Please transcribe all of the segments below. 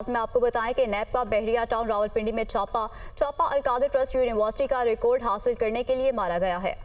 में आपको बताएं कि नैब का बहरिया टाउन रावलपिंडी में छापा अलकादर ट्रस्ट यूनिवर्सिटी का रिकॉर्ड हासिल करने के लिए मारा गया है।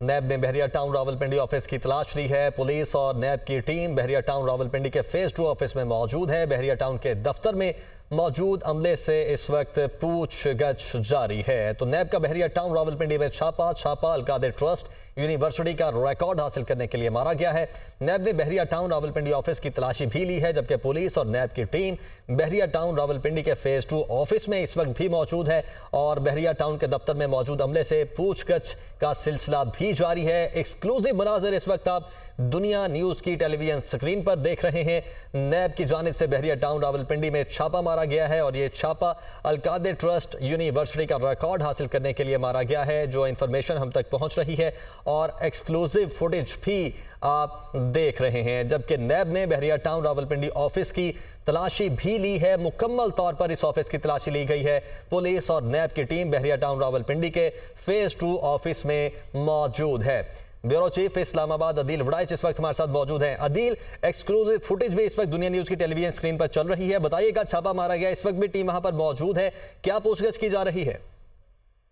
नैब ने बहरिया टाउन रावलपिंडी ऑफिस की तलाश ली है। पुलिस और नैब की टीम बहरिया टाउन रावलपिंडी के फेज 2 ऑफिस में मौजूद है। बहरिया टाउन के दफ्तर में मौजूद अमले से इस वक्त पूछगछ जारी है। तो नैब का बहरिया टाउन रावलपिंडी में छापा अलकादर ट्रस्ट यूनिवर्सिटी का रिकॉर्ड हासिल करने के लिए मारा गया है। नैब ने बहरिया टाउन रावलपिंडी ऑफिस की तलाशी भी ली है, जबकि पुलिस और नैब की टीम बहरिया टाउन रावलपिंडी के फेज 2 ऑफिस में इस वक्त भी मौजूद है और बहरिया टाउन के दफ्तर में मौजूद अमले से पूछगछ का सिलसिला भी जारी है। एक्सक्लूसिव मनाज़िर इस वक्त आप दुनिया न्यूज़ की टेलीविजन स्क्रीन पर देख रहे हैं। नैब की जानिब से बहरिया टाउन रावलपिंडी में छापा मारा गया है और ये छापा अलकादर ट्रस्ट यूनिवर्सिटी का रिकॉर्ड हासिल करने के लिए मारा गया है, जो इंफॉर्मेशन हम तक पहुंच रही है और एक्सक्लूसिव फुटेज भी आप देख रहे हैं। जबकि नैब ने बहरिया टाउन रावलपिंडी ऑफिस की तलाशी भी ली है। मुकम्मल तौर पर इस ऑफिस की तलाशी ली गई है। पुलिस और नैब की टीम बहरिया टाउन रावलपिंडी के फेज 2 ऑफिस में मौजूद है। ब्यूरो चीफ इस्लामाबाद अदील वड़ाइच इस वक्त हमारे साथ मौजूद हैं। अदील, एक्सक्लूसिव फुटेज भी इस वक्त दुनिया न्यूज़ की टेलीविजन स्क्रीन पर चल रही है। बताइएगा, छापा मारा गया, इस वक्त भी टीम वहां पर मौजूद है, क्या पूछगछ की जा रही है?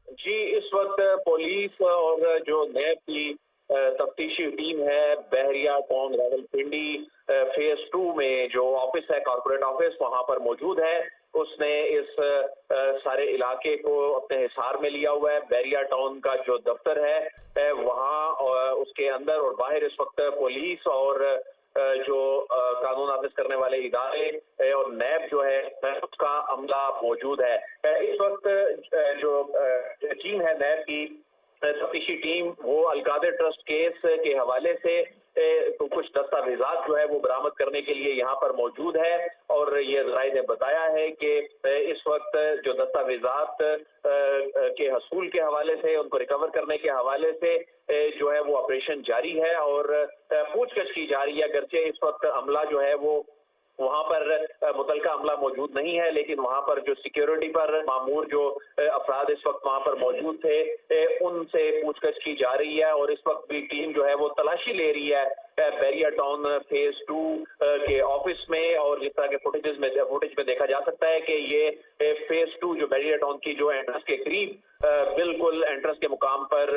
जी, इस वक्त पुलिस और जो नैब की तफ्तीशी टीम है बहरिया टाउन रावलपिंडी फेज 2 में जो ऑफिस है, कॉर्पोरेट ऑफिस, वहां पर मौजूद है। उसने इस सारे इलाके को अपने हिसार में लिया हुआ है। बहरिया टाउन का जो दफ्तर है वहाँ उसके अंदर और बाहर इस वक्त पुलिस और जो कानून नाफिज करने वाले इदारे और नैब जो है उसका अमला मौजूद है। इस वक्त जो टीम है नैब की तफ्तीशी टीम, वो अलकादर ट्रस्ट केस के हवाले से तो कुछ दस्तावेजात जो है वो बरामद करने के लिए यहाँ पर मौजूद है और ये ज़राए ने बताया है कि इस वक्त जो दस्तावेजात के हसूल के हवाले से, उनको रिकवर करने के हवाले से जो है वो ऑपरेशन जारी है और पूछगछ की जा रही है। अगरचे इस वक्त अमला जो है वो वहां पर मुतलका अमला मौजूद नहीं है, लेकिन वहां पर जो सिक्योरिटी पर मामूर जो अफराद इस वक्त वहां पर मौजूद थे उनसे पूछगछ की जा रही है और इस वक्त भी टीम जो है वो तलाशी ले रही है बहरिया टाउन फेज 2 के ऑफिस में। और जिस तरह के फुटेज में देखा जा सकता है कि ये फेज 2 जो बहरिया टाउन की जो एंट्रेंस के करीब बिल्कुल एंट्रेंस के मुकाम पर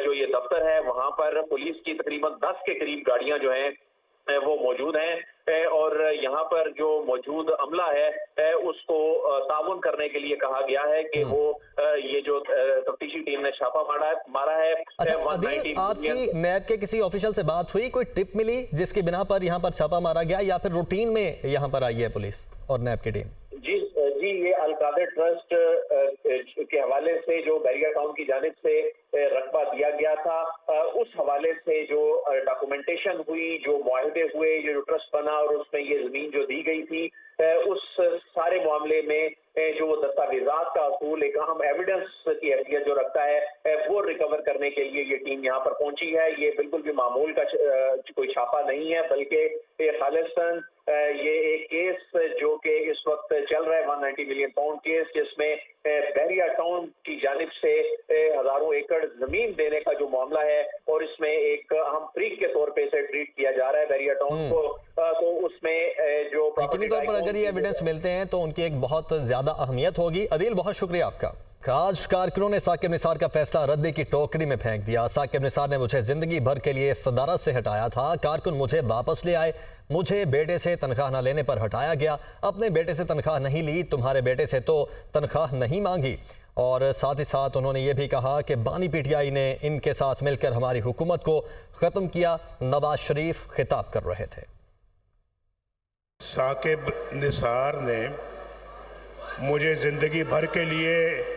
जो ये दफ्तर है, वहां पर पुलिस की तकरीबन 10 के करीब गाड़ियां जो हैं वो मौजूद हैं और यहाँ पर जो मौजूद अमला है उसको ताउन करने के लिए कहा गया है कि वो ये जो तफ्तीशी टीम ने छापा मारा है। अच्छा, आपकी नैब के किसी ऑफिशियल से बात हुई, कोई टिप मिली जिसकी बिना पर यहाँ पर छापा मारा गया, या फिर रूटीन में यहाँ पर आई है पुलिस और नैब की टीम? जी, ये अलकादर ट्रस्ट के हवाले से जो बहरिया टाउन की जानिब से रकबा दिया गया था, उस हवाले से जो डॉक्यूमेंटेशन हुई, जो मुआहदे हुए, जो ट्रस्ट बना और उसमें ये जमीन जो दी गई थी, उस सारे मामले में जो वो दस्तावेजात का असूल एक अहम एविडेंस की हैसियत जो रखता है वो रिकवर करने के लिए ये टीम यहाँ पर पहुंची है। ये बिल्कुल भी मामूल का कोई छापा नहीं है, बल्कि खालिस्तान ये एक केस जो कि इस वक्त चल रहा है 190 मिलियन पाउंड केस, जिसमें बहरिया टाउन की जानिब से हजारों एकड़ जमीन देने का जो मामला है और इसमें एक अहम फ्रीक के तौर पे इसे ट्रीट किया जा रहा है बहरिया टाउन को। तो उसमें जो यकीनी तौर पर अगर ये एविडेंस मिलते हैं तो उनकी एक बहुत ज्यादा अहमियत होगी। अदील, बहुत शुक्रिया आपका। आज कारकुनों ने साकिब निसार का फैसला रद्दी की टोकरी में फेंक दिया। साकिब निसार ने मुझे जिंदगी भर के लिए सदारत से हटाया था, कारकुन मुझे वापस ले आए, मुझे बेटे से तनख्वाह न लेने पर हटाया गया, अपने बेटे से तनख्वाह नहीं ली, तुम्हारे बेटे से तो तनख्वाह नहीं मांगी। और साथ ही साथ उन्होंने ये भी कहा कि बानी पीटीआई ने इनके साथ मिलकर हमारी हुकूमत को ख़त्म किया। नवाज शरीफ खिताब कर रहे थे। साकिब निसार ने मुझे जिंदगी भर के लिए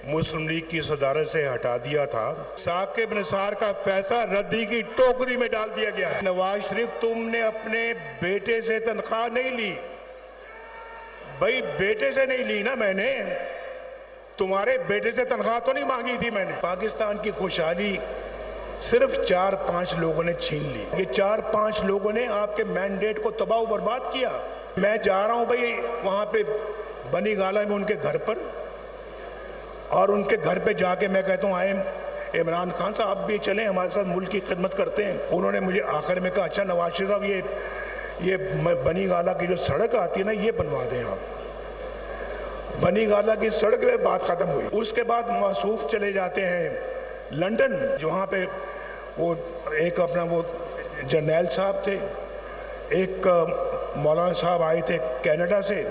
मुस्लिम लीग की सदारत से हटा दिया था। साकिब निसार का फैसला रद्दी की टोकरी में डाल दिया गया है। नवाज शरीफ, तुमने अपने बेटे से तनख्वाह नहीं ली। भाई, बेटे से नहीं ली ना मैंने, तुम्हारे बेटे से तनख्वाह तो नहीं मांगी थी मैंने। पाकिस्तान की खुशहाली सिर्फ 4-5 लोगों ने छीन ली। ये 4-5 लोगों ने आपके मैंडेट को तबाह बर्बाद किया। मैं जा रहा हूं भाई वहां पे बनी गाला में उनके घर पर, और उनके घर पे जाके मैं कहता हूँ आए इमरान खान साहब भी चलें हमारे साथ, मुल्क की खिदमत करते हैं। उन्होंने मुझे आखिर में कहा, अच्छा नवाज शरीफ साहब ये बनी गाला की जो सड़क आती है ना, ये बनवा दें आप। बनी गाला की सड़क पे बात खत्म हुई। उसके बाद मौसूफ चले जाते हैं लंदन, जहाँ पे वो एक अपना वो जर्नैल साहब थे, एक मौलाना साहब आए थे कनाडा से,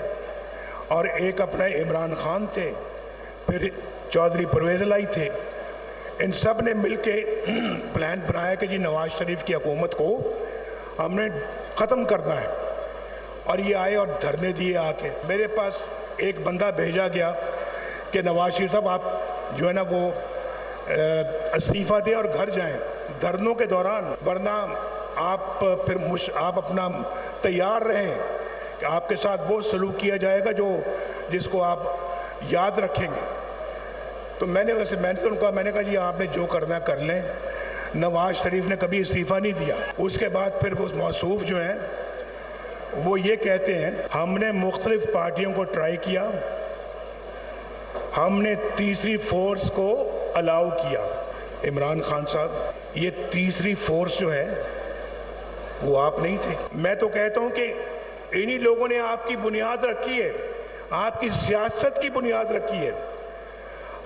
और एक अपना इमरान खान थे, फिर चौधरी परवेज़ लाई थे। इन सब ने मिलके प्लान बनाया कि जी नवाज शरीफ की हुकूमत को हमने ख़त्म करना है, और ये आए और धरने दिए आके। मेरे पास एक बंदा भेजा गया कि नवाज शरीफ साहब आप जो है ना वो इस्तीफ़ा दें और घर जाएं धरनों के दौरान, वरना आप फिर आप अपना तैयार रहें कि आपके साथ वो सलूक किया जाएगा जिसको आप याद रखेंगे। तो मैंने तो उनका मैंने कहा जी आपने जो करना कर लें। नवाज शरीफ ने कभी इस्तीफ़ा नहीं दिया। उसके बाद फिर वो मौसूफ जो हैं वो ये कहते हैं हमने मुख्तलिफ पार्टियों को ट्राई किया, हमने तीसरी फोर्स को अलाउ किया। इमरान खान साहब, ये तीसरी फोर्स जो है वो आप नहीं थे। मैं तो कहता हूँ कि इन्हीं लोगों ने आपकी बुनियाद रखी है, आपकी सियासत की बुनियाद रखी है।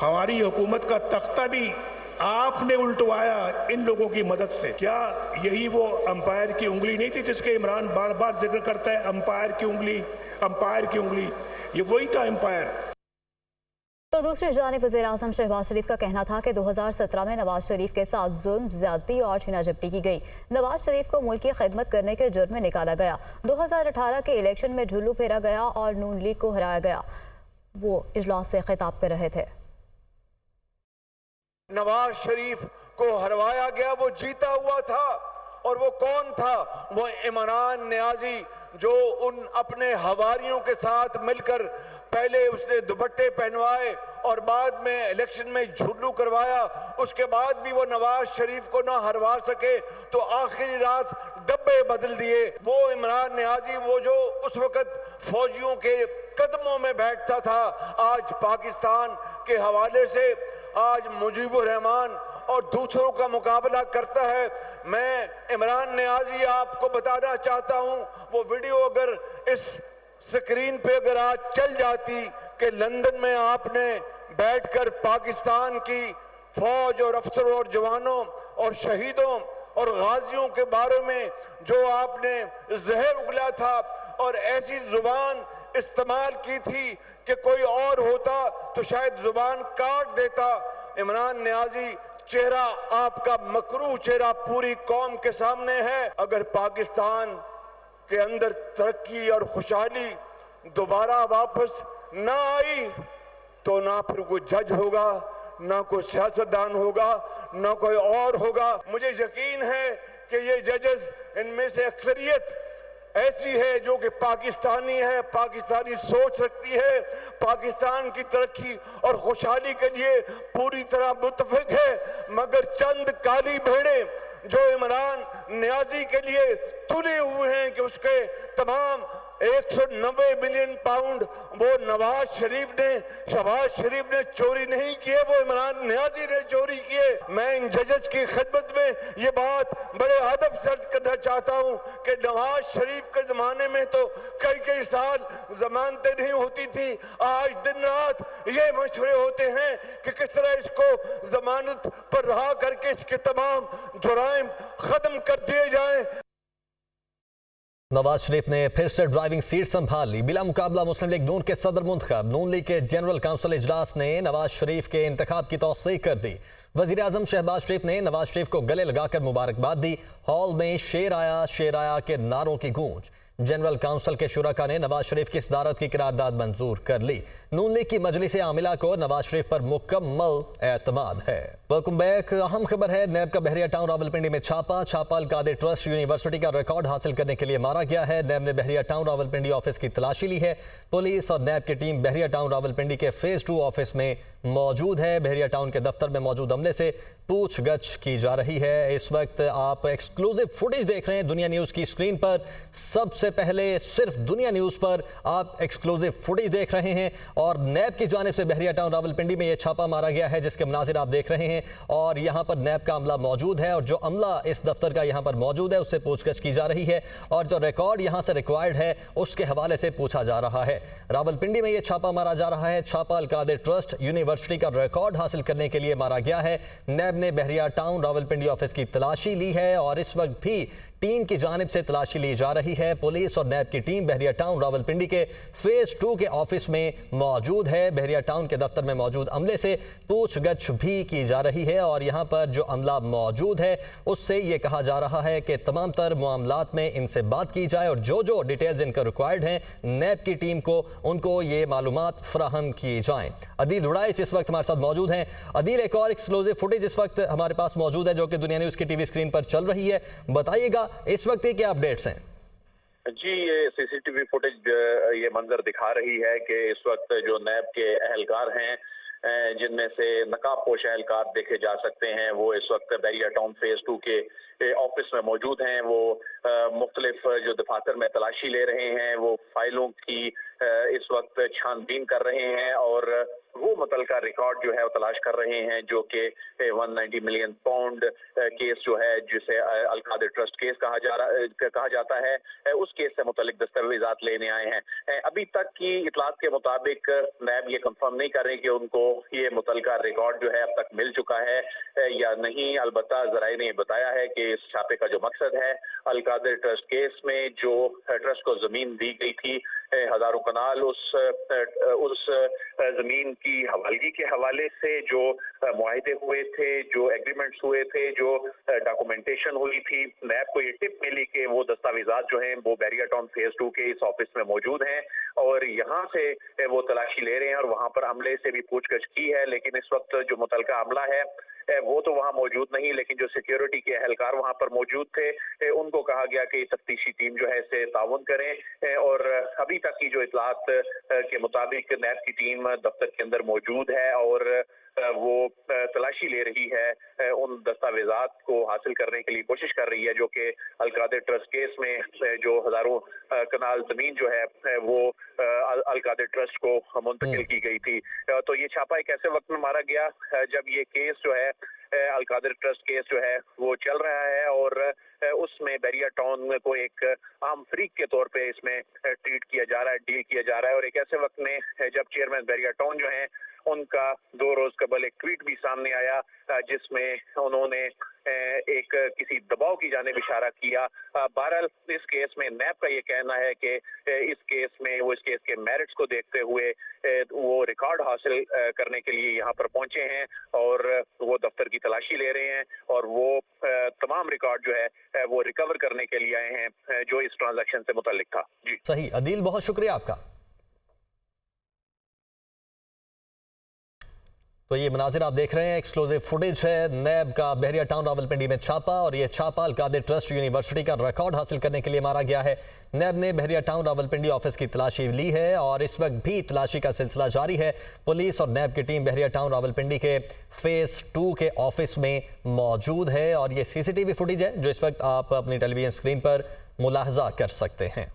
हमारी हुकूमत का तख्ता भी आपने उल्टवाया इन लोगों की मदद से। क्या यही वो अंपायर की उंगली नहीं थी जिसके इमरान बार बार जिक्र करता है, अंपायर की उंगली, अंपायर की उंगली? ये वही था अंपायर। तो दूसरी जानिब वज़ीर-ए-आज़म शहबाज शरीफ का कहना था कि 2017 में नवाज शरीफ के साथ जुल्म, ज्यादती और छीना झपटी की गई। नवाज शरीफ को मुल्क की खिदमत करने के जुर्म में निकाला गया। 2018 के इलेक्शन में ढुल्लू फेरा गया और नून लीग को हराया गया। वो इजलास से खिताब कर रहे थे। नवाज शरीफ को हरवाया गया, वो जीता हुआ था। और वो कौन था? वो इमरान नियाजी, जो उन अपने हवारियों के साथ मिलकर पहले उसने दुपट्टे पहनवाए और बाद में इलेक्शन में झुल्लू करवाया। उसके बाद भी वो नवाज शरीफ को ना हरवा सके तो आखिरी रात डब्बे बदल दिए। वो इमरान नियाजी, वो जो उस वक्त फौजियों के कदमों में बैठता था, आज पाकिस्तान के हवाले से आज मुजीबुर रहमान और दूसरों का मुकाबला करता है। मैं इमरान नियाजी आपको बताना चाहता हूं, वो वीडियो अगर इस स्क्रीन पे अगर आज चल जाती कि लंदन में आपने बैठकर पाकिस्तान की फौज और अफसरों और जवानों और शहीदों और गाजियों के बारे में जो आपने जहर उगला था और ऐसी जुबान इस्तेमाल की थी कि कोई और होता तो शायद जुबान काट देता। इमरान नियाजी, चेहरा आपका मकरूह चेहरा पूरी कौम के सामने है। अगर पाकिस्तान के अंदर तरक्की और खुशहाली दोबारा वापस ना आई तो ना फिर कोई जज होगा, ना कोई सियासतदान होगा, ना कोई और होगा। मुझे यकीन है कि ये जजेस, इनमें से अक्सरियत ऐसी है जो कि पाकिस्तानी है, पाकिस्तानी सोच रखती है, पाकिस्तान की तरक्की और खुशहाली के लिए पूरी तरह मुत्तफिक है। मगर चंद काली भेड़ें जो इमरान नियाजी के लिए तुले हुए हैं कि उसके तमाम 190 बिलियन पाउंड वो नवाज शरीफ ने, शहबाज शरीफ ने चोरी नहीं किए, वो इमरान नियाजी ने चोरी किए। मैं इन जजेस की खिदमत में ये बात बड़े अदब से अर्ज करना चाहता हूं कि नवाज शरीफ के जमाने में तो कई साल जमानतें नहीं होती थी। आज दिन रात ये मशवरे होते हैं कि किस तरह इसको जमानत पर रहा करके इसके तमाम जुराइम खत्म कर दिए जाएं। नवाज शरीफ ने फिर से ड्राइविंग सीट संभाल ली। बिला मुकाबला मुस्लिम लीग नून के सदर मुंतखब। नून लीग के जनरल काउंसिल इजलास ने नवाज शरीफ के इंतखाब की तौसीक कर दी। वजीर आजम शहबाज शरीफ ने नवाज शरीफ को गले लगाकर मुबारकबाद दी। हॉल में शेर आया के नारों की गूंज। जनरल काउंसिल के शुरका ने नवाज शरीफ की सदारत की करारदाद मंजूर कर ली। नून लीग की मजलिस आमिला को नवाज शरीफ पर मुकम्मल एतमाद है। Welcome back. अहम खबर है, नैब का बहरिया टाउन रावलपिंडी में छापा अल-कादिर ट्रस्ट यूनिवर्सिटी का रिकॉर्ड हासिल करने के लिए मारा गया है। नैब ने बहरिया टाउन रावलपिंडी ऑफिस की तलाशी ली है। पुलिस और नैब की टीम बहरिया टाउन रावलपिंडी के फेज 2 ऑफिस में मौजूद है। बहरिया टाउन के दफ्तर में मौजूद अमले से पूछगछ की जा रही है। इस वक्त आप एक्सक्लूसिव फुटेज देख रहे हैं दुनिया न्यूज की स्क्रीन पर। सबसे सबसे पहले सिर्फ दुनिया न्यूज़ पर आप एक्सक्लूसिव फुटेज देख रहे हैं और नैब की जानिब से बहरिया टाउन रावलपिंडी में यह छापा मारा गया है जिसके मनाजिर आप देख रहे हैं और यहाँ पर नैब का अमला मौजूद है और जो अमला इस दफ्तर का यहाँ पर मौजूद है उससे पूछताछ की जा रही है और जो रिकॉर्ड यहाँ से रिक्वायर्ड है उसके हवाले से पूछा जा रहा है। रावलपिंडी में यह छापा मारा जा रहा है। छापा अलकादिर ट्रस्ट यूनिवर्सिटी का रिकॉर्ड हासिल करने के लिए मारा गया है। नैब ने बहरिया टाउन रावलपिंडी ऑफिस की तलाशी ली है और इस वक्त भी टीम की जानिब से तलाशी ली जा रही है। पुलिस और नैब की टीम बहरिया टाउन रावलपिंडी के फेज 2 के ऑफिस में मौजूद है। बहरिया टाउन के दफ्तर में मौजूद अमले से पूछगछ भी की जा रही है और यहाँ पर जो अमला मौजूद है उससे ये कहा जा रहा है कि तमाम तर मामलात में इनसे बात की जाए और जो जो डिटेल्स इनका रिक्वायर्ड हैं नैब की टीम को उनको ये मालूमात फराहम की जाएं। अदील उड़ाइच इस वक्त हमारे साथ मौजूद हैं। अदील, एक और एक्सक्लूसिव फुटेज इस वक्त हमारे पास मौजूद है जो कि दुनिया न्यूज़ की टीवी स्क्रीन पर चल रही है, बताइएगा इस वक्त क्या अपडेट्स हैं? जी, ये सीसीटीवी फुटेज ये मंजर दिखा रही है कि इस वक्त जो नैब के अहलकार हैं जिनमें से नकाबपोश अहलकार देखे जा सकते हैं वो इस वक्त बहरिया टाउन फेज 2 के ऑफिस में मौजूद हैं। वो मुख्तलिफ जो दफातर में तलाशी ले रहे हैं, वो फाइलों की इस वक्त छानबीन कर रहे हैं और वो मुतलका रिकॉर्ड जो है वो तलाश कर रहे हैं जो कि 190 मिलियन पाउंड केस जो है जिसे अलकादिर ट्रस्ट केस कहा जाता है, उस केस से मुतल्लिक दस्तावेजात लेने आए हैं। अभी तक की इतलात के मुताबिक नैब ये कंफर्म नहीं कर रहे कि उनको ये मुतलका रिकॉर्ड जो है अब तक मिल चुका है या नहीं। अलबत्ता ज़राए ने बताया है कि इस छापे का जो मकसद है अलकादिर ट्रस्ट केस में जो ट्रस्ट को जमीन दी गई थी हजारों कनाल, उस जमीन की हवालगी के हवाले से जो मुआहदे हुए थे, जो एग्रीमेंट्स हुए थे, जो डॉक्यूमेंटेशन हुई थी, नैब को ये टिप मिली कि वो दस्तावेजात जो हैं वो बहरिया टाउन फेज 2 के इस ऑफिस में मौजूद हैं और यहाँ से वो तलाशी ले रहे हैं और वहाँ पर अमले से भी पूछगछ की है। लेकिन इस वक्त जो मुतलका अमला है वो तो वहाँ मौजूद नहीं, लेकिन जो सिक्योरिटी के अहलकार वहाँ पर मौजूद थे उनको कहा गया कि तफ्तीशी टीम जो है इससे ताउन करें और अभी तक की जो इतलात के मुताबिक नैब की टीम दफ्तर के अंदर मौजूद है और वो तलाशी ले रही है, उन दस्तावेजात को हासिल करने के लिए कोशिश कर रही है जो कि अलकादिर ट्रस्ट केस में जो हजारों कनाल जमीन जो है वो अलकादिर ट्रस्ट को मुंतकिल की गई थी। तो ये छापा एक ऐसे वक्त में मारा गया जब ये केस जो है अलकादिर ट्रस्ट केस जो है वो चल रहा है और उसमें बहरिया टाउन को एक आम फ्रीक के तौर पे इसमें ट्रीट किया जा रहा है, डील किया जा रहा है और एक ऐसे वक्त में जब चेयरमैन बहरिया टाउन जो है उनका 2 रोज कबल एक ट्वीट भी सामने आया जिसमें उन्होंने एक किसी दबाव की जानिब इशारा किया। बहरहाल इस केस में नैब का ये कहना है कि इस केस में वो इस केस के मेरिट्स को देखते हुए वो रिकॉर्ड हासिल करने के लिए यहाँ पर पहुंचे हैं और वो दफ्तर की तलाशी ले रहे हैं और वो तमाम रिकॉर्ड जो है वो रिकवर करने के लिए आए हैं जो इस ट्रांजैक्शन से मुताल्लिक था। जी सही, अदील बहुत शुक्रिया आपका। तो ये मनाजिर आप देख रहे हैं, एक्सक्लूसिव फुटेज है नैब का बहरिया टाउन रावलपिंडी में छापा और ये छापा अलकादिर ट्रस्ट यूनिवर्सिटी का रिकॉर्ड हासिल करने के लिए मारा गया है। नैब ने बहरिया टाउन रावलपिंडी ऑफिस की तलाशी ली है और इस वक्त भी तलाशी का सिलसिला जारी है। पुलिस और नैब की टीम बहरिया टाउन रावलपिंडी के फेज 2 के ऑफिस में मौजूद है और ये सीसीटीवी फुटेज है जो इस वक्त आप अपनी टेलीविजन स्क्रीन पर मुलाहजा कर सकते हैं।